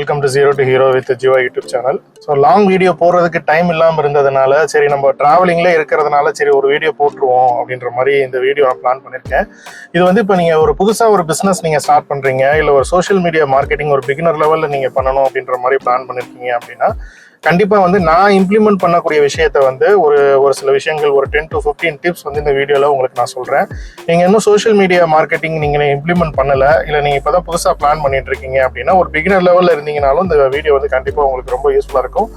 Welcome to zero to hero with Ziva YouTube channel. So long video போடுறதுக்கு time இல்லாமல் இருந்ததுனால சரி நம்ம ட்ராவலிங்லேயே இருக்கிறதுனால சரி ஒரு வீடியோ போட்டுருவோம் அப்படின்ற மாதிரி இந்த வீடியோ நான் பிளான் பண்ணியிருக்கேன். இது வந்து இப்போ நீங்கள் ஒரு புதுசாக ஒரு பிஸ்னஸ் நீங்கள் ஸ்டார்ட் பண்ணுறீங்க, இல்லை ஒரு சோஷியல் மீடியா மார்க்கெட்டிங் ஒரு பிகினர் லெவலில் நீங்கள் பண்ணணும் அப்படின்ற மாதிரி பிளான் பண்ணியிருக்கீங்க அப்படின்னா கண்டிப்பாக வந்து நான் இம்ப்ளிமெண்ட் பண்ணக்கூடிய விஷயத்த வந்து ஒரு சில விஷயங்கள் ஒரு 10 to 15 டிப்ஸ் வந்து இந்த வீடியோவில் உங்களுக்கு நான் சொல்கிறேன். நீங்கள் இன்னும் சோஷியல் மீடியா மார்க்கெட்டிங் நீங்கள் இம்ப்ளிமெண்ட் பண்ணலை, இல்லை நீங்கள் இப்போ தான் புதுசாக பிளான் பண்ணிட்டு இருக்கீங்க அப்படின்னா ஒரு பிகினர் லெவலில் இருந்தீங்கனாலும் இந்த வீடியோ வந்து கண்டிப்பாக உங்களுக்கு ரொம்ப யூஸ்ஃபுல்லாக இருக்கும்.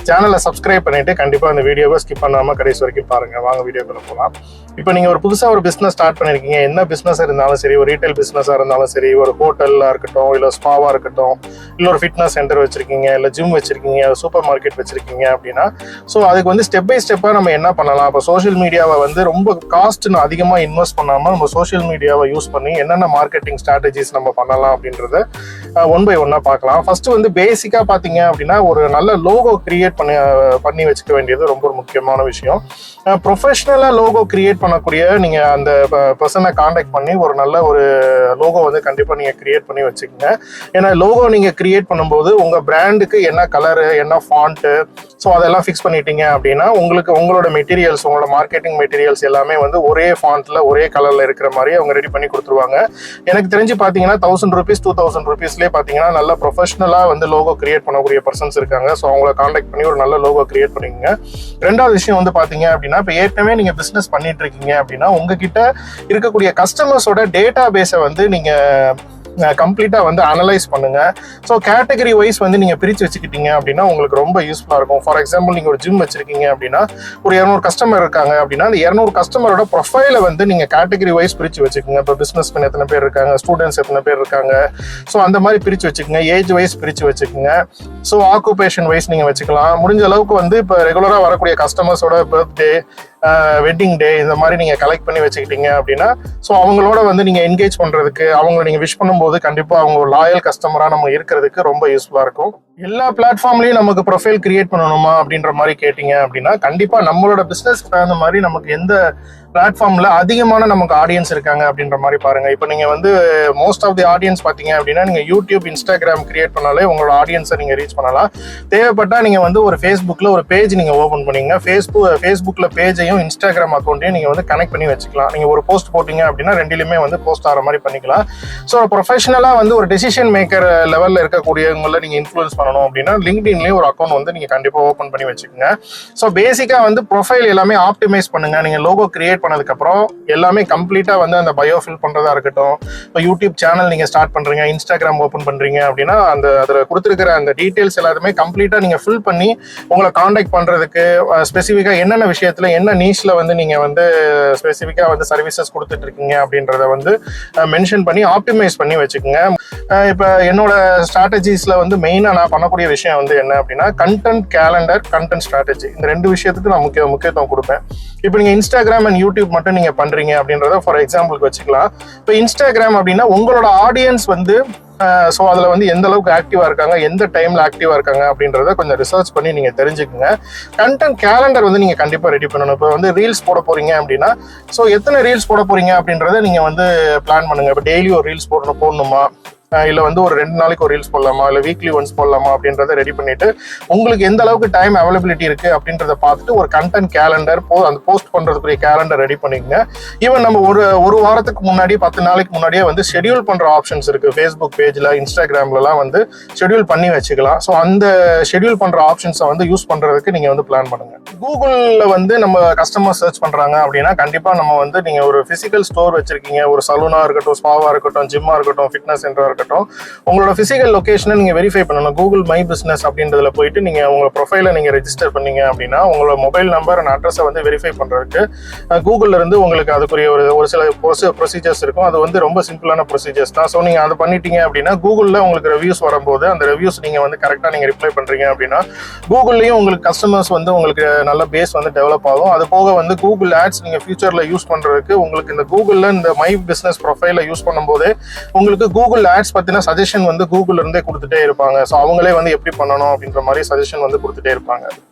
சேனலை சப்ஸ்கிரைப் பண்ணிட்டு கண்டிப்பாக இந்த வீடியோவை ஸ்கிப் பண்ணாமல் கடைசி வரைக்கும் பாருங்கள். வாங்க வீடியோக்குள்ள போகலாம். இப்போ நீங்கள் ஒரு புதுசாக ஒரு பிஸ்னஸ் ஸ்டார்ட் பண்ணியிருக்கீங்க, என்ன பிஸ்னஸ் இருந்தாலும் சரி, ஒரு ரீட்டைல் பிஸ்னஸாக இருந்தாலும் சரி, ஒரு ஹோட்டலாக இருக்கட்டும், இல்லை ஸ்பாவாக இருக்கட்டும், இல்லை ஒரு ஃபிட்னஸ் சென்டர் வச்சிருக்கீங்க, இல்லை ஜிம் வச்சிருக்கீங்க, சூப்பர் மார்க்கெட் வச்சிருக்கீங்க அப்படின்னா ஸோ அதுக்கு வந்து ஸ்டெப் பை ஸ்டெப்பாக நம்ம என்ன பண்ணலாம். இப்போ சோஷியல் மீடியாவை வந்து ரொம்ப காஸ்ட்னு அதிகமாக இன்வெஸ்ட் பண்ணாமல் நம்ம சோஷியல் மீடியாவை யூஸ் பண்ணி என்னென்ன மார்க்கெட்டிங் ஸ்ட்ராட்டஜிஸ் நம்ம பண்ணலாம் அப்படின்றத ஒன் பை ஒன்னாக பார்க்கலாம். ஃபர்ஸ்ட் வந்து பேசிக்காக பார்த்தீங்க அப்படின்னா ஒரு நல்ல லோகோ கிரியேட் பண்ணி வச்சுக்க வேண்டியது ரொம்ப ஒரு முக்கியமான விஷயம். ப்ரொஃபஷனலாக லோகோ கிரியேட் பண்ணக்கூடிய நீங்கள் அந்த பர்சனை காண்டாக்ட் பண்ணி ஒரு நல்ல ஒரு லோகோ வந்து கண்டிப்பாக நீங்கள் கிரியேட் பண்ணி வச்சுக்கோங்க. ஏன்னா லோகோ நீங்கள் கிரியேட் பண்ணும்போது உங்கள் பிராண்டுக்கு என்ன கலரு, என்ன ஃபாண்ட்டு, ஸோ அதெல்லாம் ஃபிக்ஸ் பண்ணிட்டீங்க அப்படின்னா உங்களோட மெட்டீரியல்ஸ், உங்களோட மார்க்கெட்டிங் மெட்டீரியல்ஸ் எல்லாமே வந்து ஒரே ஃபாண்ட்டில் ஒரே கலரில் இருக்கிற மாதிரி அவங்க ரெடி பண்ணி கொடுத்துருவாங்க. எனக்கு தெரிஞ்சு பார்த்தீங்கன்னா 1000 rupees 2000 rupeesலேயே பார்த்தீங்கன்னா நல்ல ப்ரொஃபஷனலாக வந்து லோகோ கிரியேட் பண்ணக்கூடிய பர்சன்ஸ் இருக்காங்க. ஸோ அவங்கள காண்டாக்ட் பண்ணி ஒரு நல்ல லோகோ கிரியேட் பண்ணிக்கோங்க. ரெண்டாவது விஷயம் வந்து பார்த்தீங்க அப்படின்னா இப்போ ஏற்கனவே நீங்கள் பிஸ்னஸ் பண்ணிட்டு இருக்கீங்க அப்படின்னா உங்ககிட்ட இருக்கக்கூடிய கஸ்டமர்ஸோட டேட்டா பேஸை வந்து நீங்கள் கம்ப்ளீட்டாக வந்து அனலைஸ் பண்ணுங்க. ஸோ கேட்டகரி வைஸ் வந்து நீங்கள் பிரித்து வச்சுக்கிட்டீங்க அப்படின்னா உங்களுக்கு ரொம்ப யூஸ்ஃபுல்லாக இருக்கும். ஃபார் எக்ஸாம்பிள் நீங்கள் ஒரு ஜிம் வச்சிருக்கீங்க அப்படின்னா ஒரு 200 கஸ்டமர் இருக்காங்க அப்படின்னா அந்த 200 கஸ்டமரோட ப்ரொஃபைலை வந்து நீங்கள் கேட்டகரி வைஸ் பிரித்து வச்சுக்கோங்க. இப்போ பிஸ்னஸ் மேன் எத்தனை பேர் இருக்காங்க, ஸ்டூடெண்ட்ஸ் எத்தனை பேர் இருக்காங்க, ஸோ அந்த மாதிரி பிரித்து வச்சுக்கோங்க. ஏஜ் வைஸ் பிரித்து வச்சுக்கோங்க. ஸோ ஆக்குபேஷன் வைஸ் நீங்கள் வச்சுக்கலாம். முடிஞ்ச அளவுக்கு வந்து இப்போ ரெகுலராக வரக்கூடிய கஸ்டமர்ஸோட பர்த்டே, வெட்டிங் டே இந்த மாதிரி நீங்கள் கலெக்ட் பண்ணி வச்சுக்கிட்டீங்க அப்படின்னா ஸோ அவங்களோட வந்து நீங்கள் என்கேஜ் பண்ணுறதுக்கு, அவங்களை நீங்கள் விஷ் பண்ணும்போது கண்டிப்பாக அவங்க ஒரு லாயல் கஸ்டமராக நம்ம இருக்கிறதுக்கு ரொம்ப யூஸ்ஃபுல்லாக இருக்கும். எல்லா பிளாட்ஃபார்ம்லையும் நமக்கு ப்ரொஃபைல் கிரியேட் பண்ணணுமா அப்படின்ற மாதிரி கேட்டிங்க அப்படின்னா கண்டிப்பாக நம்மளோட பிஸ்னஸ்க்கு தகுந்த மாதிரி நமக்கு எந்த பிளாட்ஃபார்மில் அதிகமான நமக்கு ஆடியன்ஸ் இருக்காங்க அப்படின்ற மாதிரி பாருங்கள். இப்போ நீங்கள் வந்து மோஸ்ட் ஆஃப் தி ஆடியன்ஸ் பார்த்தீங்க அப்படின்னா நீங்கள் யூடியூப், இன்ஸ்டாகிராம் கிரியேட் பண்ணாலே உங்களோட ஆடியன்ஸை நீங்கள் ரீச் பண்ணலாம். தேவைப்பட்டால் நீங்கள் வந்து ஒரு ஃபேஸ்புக்கில் ஒரு பேஜ் நீங்கள் ஓப்பன் பண்ணிங்க. ஃபேஸ்புக்கில் பேஜையும் இன்ஸ்டாகிராம் அக்கௌண்ட்டையும் நீங்கள் வந்து கனெக்ட் பண்ணி வச்சுக்கலாம். நீங்கள் ஒரு போஸ்ட் போட்டிங்க அப்படின்னா ரெண்டுலையுமே வந்து போஸ்ட் ஆகிற மாதிரி பண்ணிக்கலாம். ஸோ ப்ரொஃபஷனலாக வந்து ஒரு டெசிஷன் மேக்கர் லெவலில் இருக்கக்கூடியவங்களை நீங்கள் இன்ஃப்ளூயன்ஸ் பண்ணணும் அப்படின்னா லிங்க்டின்லேயே ஒரு அக்கௌண்ட் வந்து நீங்கள் கண்டிப்பாக ஓப்பன் பண்ணி வச்சுக்கோங்க. ஸோ பேசிக்காக வந்து ப்ரொஃபைல் எல்லாமே ஆப்டிமைஸ் பண்ணுங்க. நீங்கள் லோகோ கிரியேட் பண்ணதுக்கப்புறம் எல்லாமே கம்ப்ளீட்டாக வந்து அந்த பயோ ஃபில் பண்ணுறதா இருக்கட்டும். இப்போ யூடியூப் சேனல் நீங்கள் ஸ்டார்ட் பண்ணுறீங்க, இன்ஸ்டாகிராம் ஓப்பன் பண்ணுறீங்க அப்படின்னா அதில் கொடுத்துருக்கிற அந்த டீட்டெயில்ஸ் எல்லாருமே கம்ப்ளீட்டாக நீங்கள் ஃபில் பண்ணி உங்களை காண்டாக்ட் பண்ணுறதுக்கு ஸ்பெசிஃபிக்காக என்னென்ன விஷயத்தில் என்ன நீஷில் வந்து நீங்கள் வந்து ஸ்பெசிஃபிக்காக வந்து சர்வீசஸ் கொடுத்துட்டு இருக்கீங்க அப்படின்றத வந்து மென்ஷன் பண்ணி ஆப்டிமைஸ் பண்ணி வச்சுக்கோங்க. இப்போ என்னோட ஸ்ட்ராட்டஜிஸில் வந்து மெயினாக நான் பண்ணக்கூடிய விஷயம் வந்து என்ன அப்படின்னா கண்டென்ட் கேலண்டர், கண்டென்ட் ஸ்ட்ராட்டஜி, இந்த ரெண்டு விஷயத்துக்கு நான் முக்கியத்துவம் கொடுப்பேன். இப்போ நீங்கள் இன்ஸ்டாகிராம் அண்ட் யூடியூப் மட்டும் நீங்கள் பண்ணுறீங்க அப்படின்றத ஃபார் எக்ஸாம்பிளுக்கு வச்சுக்கலாம். இப்போ இன்ஸ்டாகிராம் அப்படின்னா உங்களோட ஆடியன்ஸ் வந்து ஸோ அதில் வந்து எந்த அளவுக்கு ஆக்டிவாக இருக்காங்க, எந்த டைமில் ஆக்டிவாக இருக்காங்க அப்படின்றத கொஞ்சம் ரிசர்ச் பண்ணி நீங்கள் தெரிஞ்சுக்கோங்க. கண்டென்ட் கேலண்டர் வந்து நீங்கள் கண்டிப்பாக ரெடி பண்ணணும். இப்போ வந்து ரீல்ஸ் போட போகிறீங்க அப்படின்னா ஸோ எத்தனை ரீல்ஸ் போட போகிறீங்க அப்படின்றத நீங்கள் வந்து பிளான் பண்ணுங்கள். இப்போ டெய்லி ஒரு ரீல்ஸ் போடணுமா, இல்லை வந்து ஒரு 2 நாளைக்கு ஒரு ரீல்ஸ் போடலாமா, இல்லை வீக்லி ஒன்ஸ் போடலாமா அப்படின்றத ரெடி பண்ணிட்டு உங்களுக்கு எந்த அளவுக்கு டைம் அவைலபிலிட்டி இருக்கு அப்படின்றத பார்த்துட்டு ஒரு கண்டென்ட் கேலண்டர் அந்த போஸ்ட் பண்றதுக்குரிய கேலண்டர் ரெடி பண்ணிக்கங்க. ஈவன் நம்ம ஒரு வாரத்துக்கு முன்னாடி 10 நாளைக்கு முன்னாடியே வந்து ஷெட்யூல் பண்ற ஆப்ஷன்ஸ் இருக்கு. ஃபேஸ்புக் பேஜ்ல, இன்ஸ்டாகிராம்லாம் வந்து ஷெட்யூல் பண்ணி வச்சுக்கலாம். ஸோ அந்த ஷெட்யூல் பண்ற ஆப்ஷன்ஸை வந்து யூஸ் பண்றதுக்கு நீங்க வந்து பிளான் பண்ணுங்க. கூகுள்ல வந்து நம்ம கஸ்டமர் சர்ச் பண்றாங்க அப்படின்னா கண்டிப்பா நம்ம வந்து நீங்க ஒரு பிசிக்கல் ஸ்டோர் வச்சிருக்கீங்க, ஒரு சலூனா இருக்கட்டும், ஸ்பாவா இருக்கட்டும், ஜிம்மா இருக்கட்டும், ஃபிட்னஸ் சென்டரா இருக்கட்டும், உங்களோட பிசிக்கல் லொகேஷனை நீங்க வெரிஃபை பண்ணணும். கூகுள் மை பிசினஸ் அப்படின்றதுல போயிட்டு நீங்க உங்க ப்ரொஃபைலை நீங்க ரெஜிஸ்டர் பண்ணீங்க அப்படின்னா உங்களோட மொபைல் நம்பர் அண்ட் அட்ரஸை வந்து வெரிஃபை பண்றதுக்கு கூகுள்ல இருந்து உங்களுக்கு அதுக்குரிய ஒரு சில ப்ரொசீஜர்ஸ் இருக்கும். அது வந்து ரொம்ப சிம்பிளான ப்ரொசீஜர்ஸ் தான். ஸோ நீங்க அதை பண்ணிட்டீங்க அப்படின்னா கூகுள்ல உங்களுக்கு ரிவ்யூஸ் வரும்போது அந்த ரிவ்யூஸ் நீங்க வந்து கரெக்டா நீங்க ரிப்ளை பண்றீங்க அப்படின்னா கூகுள்லயும் உங்களுக்கு கஸ்டமர்ஸ் வந்து உங்களுக்கு நல்ல பேஸ் வந்து டெவலப் ஆகும். அது போக வந்து கூகுள் ஆட்ஸ் நீங்க ஃபியூச்சர்ல யூஸ் பண்றதுக்கு உங்களுக்கு இந்த கூகுள்ல இந்த மை பிசினஸ் ப்ரொஃபைல யூஸ் பண்ணும்போது உங்களுக்கு கூகுள் ஆட்ஸ் பத்தின சஜஷன் வந்து கூகுள்ல இருந்தே கொடுத்துட்டே இருப்பாங்க. ஸோ அவங்களே வந்து எப்படி பண்ணணும் அப்படின்ற மாதிரி சஜஷன் வந்து கொடுத்துட்டே இருப்பாங்க.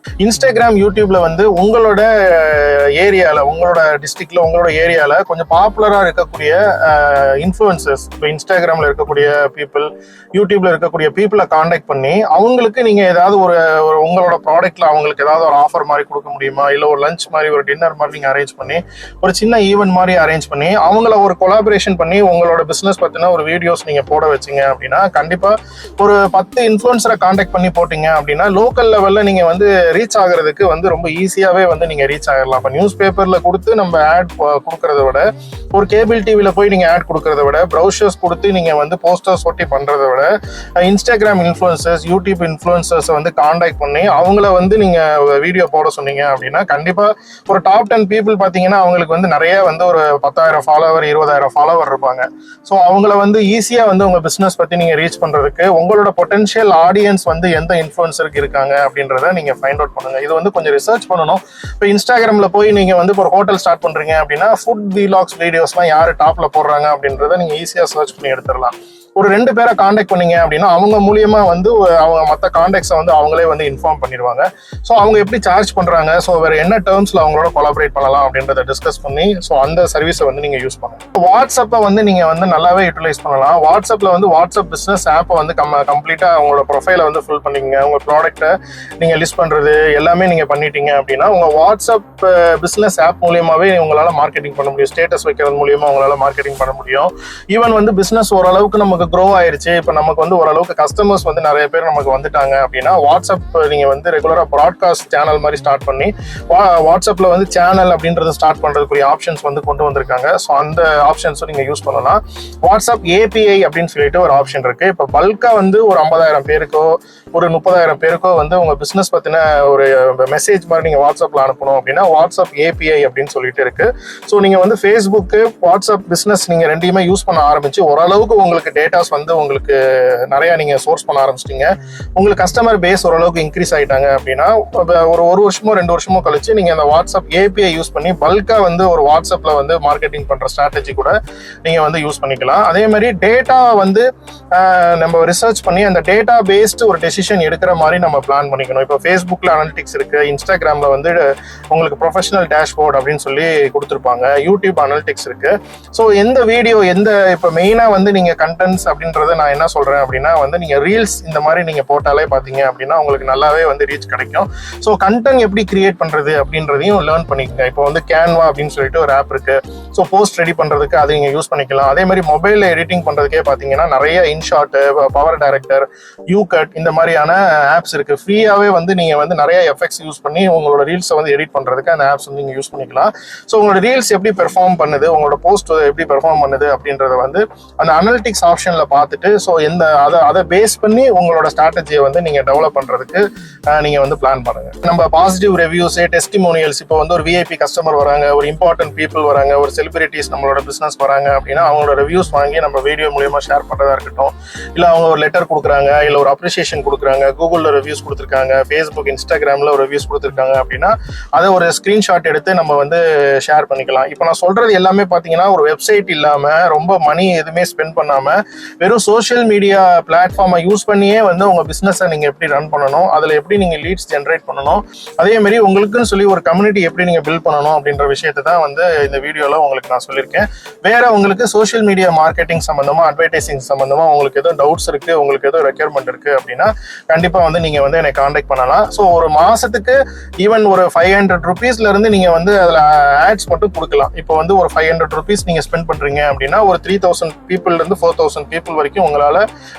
இன்ஸ்டாகிராம், யூடியூப்ல வந்து உங்களோட ஏரியால, உங்களோட டிஸ்ட்ரிக்ட்ல, உங்களோட ஏரியால கொஞ்சம் பாப்புலரா இருக்கக்கூடிய இன்ஃப்ளூயன்சர்ஸ், இப்போ இன்ஸ்டாகிராம்ல இருக்கக்கூடிய பீப்புள், யூடியூப்ல இருக்கக்கூடிய பீப்புளை காண்டாக்ட் பண்ணி அவங்களுக்கு நீங்க ஏதாவது ஒரு உங்களோட ப்ராடக்ட்ல அவங்களுக்கு ஏதாவது ஒரு ஆஃபர் மாதிரி கொடுக்க முடியுமா, இல்லை ஒரு லஞ்ச் மாதிரி, ஒரு டின்னர் மாதிரி நீங்க அரேஞ்ச் பண்ணி, ஒரு சின்ன ஈவென்ட் மாதிரி அரேஞ்ச் பண்ணி அவங்கள ஒரு கொலாபரேஷன் பண்ணி உங்களோட பிசினஸ் பத்தின ஒரு வீடியோஸ் நீங்க போட வச்சீங்க அப்படின்னா கண்டிப்பா ஒரு 10 இன்ஃப்ளூயன்சரை காண்டாக்ட் பண்ணி போட்டீங்க அப்படின்னா லோக்கல் லெவல்ல நீங்க வந்து ரீச் ஆகுறதுக்கு வந்து ரொம்ப ஈஸியாவே வந்து நீங்க ரீச் ஆகலாம். இப்போ நியூஸ் பேப்பர்ல கொடுத்து நம்ம ஆட் கொடுக்கறத விட, ஒரு கேபிள் டிவில போய் நீங்க ஆட் கொடுக்கறத விட, ப்ரௌசர்ஸ் கொடுத்து நீங்க வந்து போஸ்டர்ஸ் ஒட்டி பண்றதை விட, இன்ஸ்டாகிராம் இன்ஃப்ளூயன்சர்ஸ், யூடியூப் இன்ஃப்ளூயன்சர்ஸ் வந்து காண்டாக்ட் பண்ணி அவங்கள வந்து நீங்க வீடியோ போட சொன்னீங்க அப்படின்னா கண்டிப்பா ஒரு டாப் 10 பீப்புள் பாத்தீங்கன்னா அவங்களுக்கு வந்து நிறைய வந்து ஒரு 10,000 ஃபாலோவர், 20,000 ஃபாலோவர் இருப்பாங்க. ஸோ அவங்கள வந்து ஈஸியா வந்து உங்க பிசினஸ் பத்தி நீங்க ரீச் பண்றதுக்கு உங்களோட பொட்டன்ஷியல் ஆடியன்ஸ் வந்து எந்த இன்ஃப்ளூயன்சருக்கு இருக்காங்க அப்படின்றத நீங்க ஃபைண்ட் அவுட் பண்ணுங்க. இது வந்து கொஞ்சம் ரிசர்ச் பண்ணணும். இப்போ இன்ஸ்டாகிராம்ல போய் நீங்க வந்து ஒரு ஹோட்டல் ஸ்டார்ட் பண்றீங்க அப்படின்னா ஃபுட் வீலாக்ஸ் வீடியோஸ்லாம் யாரு டாப்ல போடுறாங்க அப்படின்றத நீங்க ஈஸியா சர்ச் பண்ணி எடுத்துடலாம். ஒரு 2 பேரை காண்டாக்ட் பண்ணீங்க அப்படின்னா அவங்க மூலியமா வந்து அவங்க மற்ற காண்டாக்ட்ஸை வந்து அவங்களே வந்து இன்ஃபார்ம் பண்ணிடுவாங்க. ஸோ அவங்க எப்படி சார்ஜ் பண்றாங்க, ஸோ வேற என்ன டேர்ம்ஸ்ல அவங்களோட கொலாபரேட் பண்ணலாம் அப்படின்றத டிஸ்கஸ் பண்ணி ஸோ அந்த சர்வீஸை வந்து நீங்க யூஸ் பண்ணுங்க. வாட்ஸ்அப்பை வந்து நீங்க வந்து நல்லாவே யூட்டிலைஸ் பண்ணலாம். வாட்ஸ்அப்ல வந்து வாட்ஸ்அப் பிசினஸ் ஆப்பை வந்து கம்ப்ளீட்டா உங்களோட ப்ரொஃபைலை வந்து ஃபில் பண்ணிங்க. உங்க ப்ராடக்ட்டை நீங்க லிஸ்ட் பண்றது எல்லாமே நீங்க பண்ணிட்டீங்க அப்படின்னா உங்க வாட்ஸ்அப் பிசினஸ் ஆப் மூலியமாவே உங்களால மார்க்கெட்டிங் பண்ண முடியும். ஸ்டேட்டஸ் வைக்கிறது மூலியமா உங்களால மார்க்கெட்டிங் பண்ண முடியும். ஈவன் வந்து பிசினஸ் ஓரளவுக்கு நமக்கு க்ரோ ஆயிருச்சு, இப்போ நமக்கு வந்து ஓரளவுக்கு கஸ்டமர்ஸ் வந்து நிறைய பேர் நமக்கு வந்துட்டாங்க அப்படின்னா வாட்ஸ்அப் நீங்க வந்து ரெகுலரா ப்ராட்காஸ்ட் சேனல் மாதிரி ஸ்டார்ட் பண்ணி வாட்ஸ்அப்ல வந்து சேனல் அப்படின்றத ஸ்டார்ட் பண்றதுக்குரிய ஆப்ஷன்ஸ் வந்து கொண்டு வந்திருக்காங்க. ஸோ அந்த ஆப்ஷன்ஸும் நீங்க யூஸ் பண்ணலாம். வாட்ஸ்அப் ஏபிஐ அப்படின்னு சொல்லிட்டு ஒரு ஆப்ஷன் இருக்கு. இப்போ பல்கா வந்து ஒரு 50,000 பேருக்கோ ஒரு 30,000 பேருக்கோ வந்து உங்க பிசினஸ் பத்தின ஒரு மெசேஜ் மாதிரி நீங்க வாட்ஸ்அப்ல அனுப்பணும் அப்படின்னா வாட்ஸ்அப் ஏபிஐ அப்படின்னு சொல்லிட்டு இருக்கு. ஸோ நீங்க வந்து ஃபேஸ்புக்கு, வாட்ஸ்அப் பிசினஸ் நீங்க ரெண்டையுமே யூஸ் பண்ண ஆரம்பிச்சு ஓரளவுக்கு உங்களுக்கு டேட்டாஸ் வந்து உங்களுக்கு நிறைய நீங்க சோர்ஸ் பண்ண ஆரம்பிச்சிட்டீங்க, உங்களுக்கு கஸ்டமர் பேஸ் ஓரளவுக்கு இன்க்ரீஸ் ஆயிட்டாங்க அப்படின்னா ஒரு வருஷமோ 2 வருஷமோ கழிச்சு நீங்க அந்த வாட்ஸ்அப் ஏபிஐ யூஸ் பண்ணி பல்கா வந்து ஒரு வாட்ஸ்அப்ல வந்து மார்க்கெட்டிங் பண்ற ஸ்ட்ராட்டஜி கூட நீங்க வந்து யூஸ் பண்ணிக்கலாம். அதே மாதிரி டேட்டா வந்து நம்ம ரிசர்ச் பண்ணி அந்த டேட்டா பேஸ்டு ஒரு டெசிஷன் எடுக்கிற மாதிரி நம்ம பிளான் பண்ணிக்கணும். இப்போ ஃபேஸ்புக்ல அனலிட்டிக்ஸ் இருக்கு, இன்ஸ்டாகிராம்ல வந்து உங்களுக்கு ப்ரொஃபஷனல் டேஷ்போர்ட் அப்படின்னு சொல்லி கொடுத்துருப்பாங்க, யூடியூப் அனலிட்டிக்ஸ் இருக்கு. ஸோ எந்த வீடியோ இப்போ மெயினா வந்து நீங்க கண்டென்ட்ஸ் அப்படின்றத நான் என்ன சொல்றேன் அப்படின்னா வந்து நீங்க ரீல்ஸ் இந்த மாதிரி நீங்க போட்டாலே பாத்தீங்க அப்படின்னா உங்களுக்கு நல்லாவே வந்து ரீச் கிடைக்கும். ஸோ கண்டென்ட் எப்படி கிரியேட் பண்றது அப்படின்றதையும் லேர்ன் பண்ணிக்கங்க. இப்போ வந்து கேன்வா அப்படின்னு சொல்லிட்டு ஒரு ஆப் இருக்கு. ஸோ போஸ்ட் ரெடி பண்றதுக்கு அதை நீங்க யூஸ் பண்ணிக்கலாம். அதே மாதிரி மொபைல்ல எடிட்டிங் பண்றதுக்கே பாத்தீங்கன்னா நிறைய இன்ஷாட், பவர் டைரக்டர், யூகட் இந்த மாதிரியான ஆப்ஸ் இருக்கு. ஃப்ரீயாவே வந்து நீங்க வந்து நிறைய எஃபெக்ட்ஸ் யூஸ் பண்ணி உங்களோட ரீல்ஸை வந்து எடிட் பண்றதுக்கு அந்த ஆப்ஸ் வந்து நீங்க யூஸ் பண்ணிக்கலாம். ஸோ உங்களோட ரீல்ஸ் எப்படி பெர்ஃபார்ம் பண்ணுது, உங்களோட போஸ்ட் எப்படி பெர்ஃபார்ம் பண்ணுது அப்படின்றத வந்து அந்த அனலிட்டிக்ஸ் ஆப்ஷன்ல பார்த்துட்டு ஸோ அதை பேஸ் பண்ணி உங்களோட ஸ்ட்ராட்டஜியை வந்து நீங்க டெவலப் பண்றதுக்கு நீங்க வந்து பிளான் பண்ணுங்க. நம்ம பாசிட்டிவ் ரிவ்யூஸ், டெஸ்டிமோனியல்ஸ், இப்போ வந்து ஒரு விஐபி கஸ்டமர் வராங்க, ஒரு இம்பார்ட்டன்ட் பீப்புள் வராங்க, ஒரு செலிபிரிட்டிஸ் நம்மளோட பிசினஸ் வராங்க அப்படின்னா அவங்களோட ரிவ்யூஸ் வாங்கி நம்ம வீடியோ மூலியமா ஷேர் பண்றதா இருக்கட்டும், இல்ல அவங்க ஒரு லெட்டர் கொடுக்குறாங்க, இல்ல ஒரு அப்ரிசியேஷன் கொடுக்குறாங்க, கூகுள்ல ரிவ்யூஸ் கொடுத்துருக்காங்க, ஃபேஸ்புக், இன்ஸ்டாகிராம்ல ஒரு ரிவ்யூஸ் கொடுத்துருக்காங்க அப்படின்னா அதை ஒரு ஸ்கிரீன்ஷாட் எடுத்து நம்ம வந்து ஷேர் பண்ணிக்கலாம். இப்போ நான் சொல்றது எல்லாமே பாத்தீங்கன்னா ஒரு வெப்சைட் இல்லாம ரொம்ப மணி எதுவுமே ஸ்பெண்ட் பண்ணாம வெறும் சோஷியல் மீடியா பிளாட்ஃபார்மை யூஸ் பண்ணியே வந்து உங்க பிசினஸை நீங்க எப்படி ரன் பண்ணணும், அதுல எப்படி நீங்க லீட்ஸ் ஜென்ரேட் பண்ணணும், அதே மாதிரி உங்களுக்குன்னு சொல்லி ஒரு கம்யூனிட்டி எப்படி நீங்க பில்ட் பண்ணணும் அப்படின்ற விஷயத்தை தான் வந்து இந்த வீடியோல உங்களுக்கு நான் சொல்லியிருக்கேன். வேற உங்களுக்கு சோஷியல் மீடியா மார்க்கெட்டிங் சம்பந்தமா, அட்வர்டைசிங் சம்பந்தமா உங்களுக்கு ஏதோ டவுட்ஸ் இருக்கு, உங்களுக்கு ஏதோ ரெக்யர்மெண்ட் இருக்கு அப்படின்னா கண்டிப்பா வந்து நீங்க வந்து என்னை காண்டாக்ட் பண்ணலாம். ஸோ ஒரு மாசத்துக்கு ஈவன் ஒரு 500 rupeesல இருந்து நீங்க வந்து அதுல ஆட்ஸ் மட்டும் கொடுக்கலாம். இப்போ வந்து ஒரு 500 rupees நீங்க ஸ்பெண்ட் பண்றீங்க அப்படின்னா ஒரு 3,000 பீப்புள்ல இருந்து 4,000 பீப்புள் வரைக்கும் உங்களால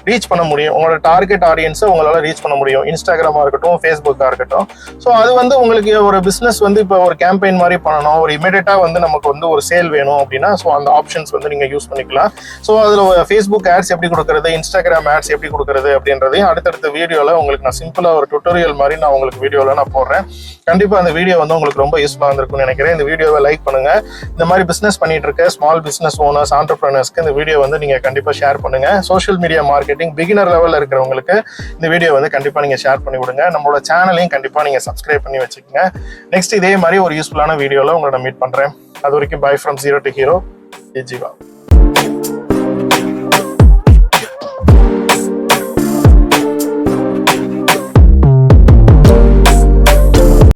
ரீச் பண்ண முடியும். உங்களோட டார்கெட் ஆடியன்ஸை உங்களால ரீச் பண்ண முடியும், இன்ஸ்டாகிராமா இருக்கட்டும், ஃபேஸ்புக்கா இருக்கட்டும். ஸோ அது வந்து உங்களுக்கு ஒரு பிசினஸ் வந்து இப்போ ஒரு கேம்பெயின் மாதிரி பண்ணணும், ஒரு இமீடியட்டா வந்து நமக்கு வந்து ஒரு சேல் வேணும் அப்படின்னா ஸோ அந்த ஆப்ஷன்ஸ் வந்து நீங்க யூஸ் பண்ணிக்கலாம். ஸோ அதுல ஃபேஸ்புக் ஆட்ஸ் எப்படி கொடுக்கறது, இன்ஸ்டாகிராம் ஆட்ஸ் எப்படி கொடுக்கறது அப்படின்றதையும் அடுத்தடுத்த வீடியோல உங்களுக்கு நான் சிம்பிளா ஒரு டுட்டோரியல் மாதிரி நான் உங்களுக்கு வீடியோல நான் போடுறேன். கண்டிப்பா அந்த வீடியோ வந்து உங்களுக்கு ரொம்ப யூஸ்ஃபுல்லா இருந்திருக்கும்னு நினைக்கிறேன். இந்த வீடியோவை லைக் பண்ணுங்க. இந்த மாதிரி பிசினஸ் பண்ணிட்டு இருக்க ஸ்மால் பிசினஸ் ஓனர்ஸ், ஆண்டர்பிரனர்ஸ்க்கு இந்த வீடியோ வந்து நீங்க கண்டிப்பா ஷேர் பண்ணுங்க. சோஷியல் மீடியா மார்க்கெட்டிங் பிகினர் லெவல்ல இருக்கிறவங்களுக்கு இந்த வீடியோ வந்து கண்டிப்பா நீங்க ஷேர் பண்ணி விடுங்க. நம்மளோட சேனலையும் கண்டிப்பா நீங்க சப்ஸ்கிரைப் பண்ணி வச்சுக்கோங்க. நெக்ஸ்ட் இதே மாதிரி ஒரு யூஸ்ஃபுல்லான வீடியோல உங்களோட மீட் பண்றேன். அது வரைக்கும் by from 0 to hero. Jeeva.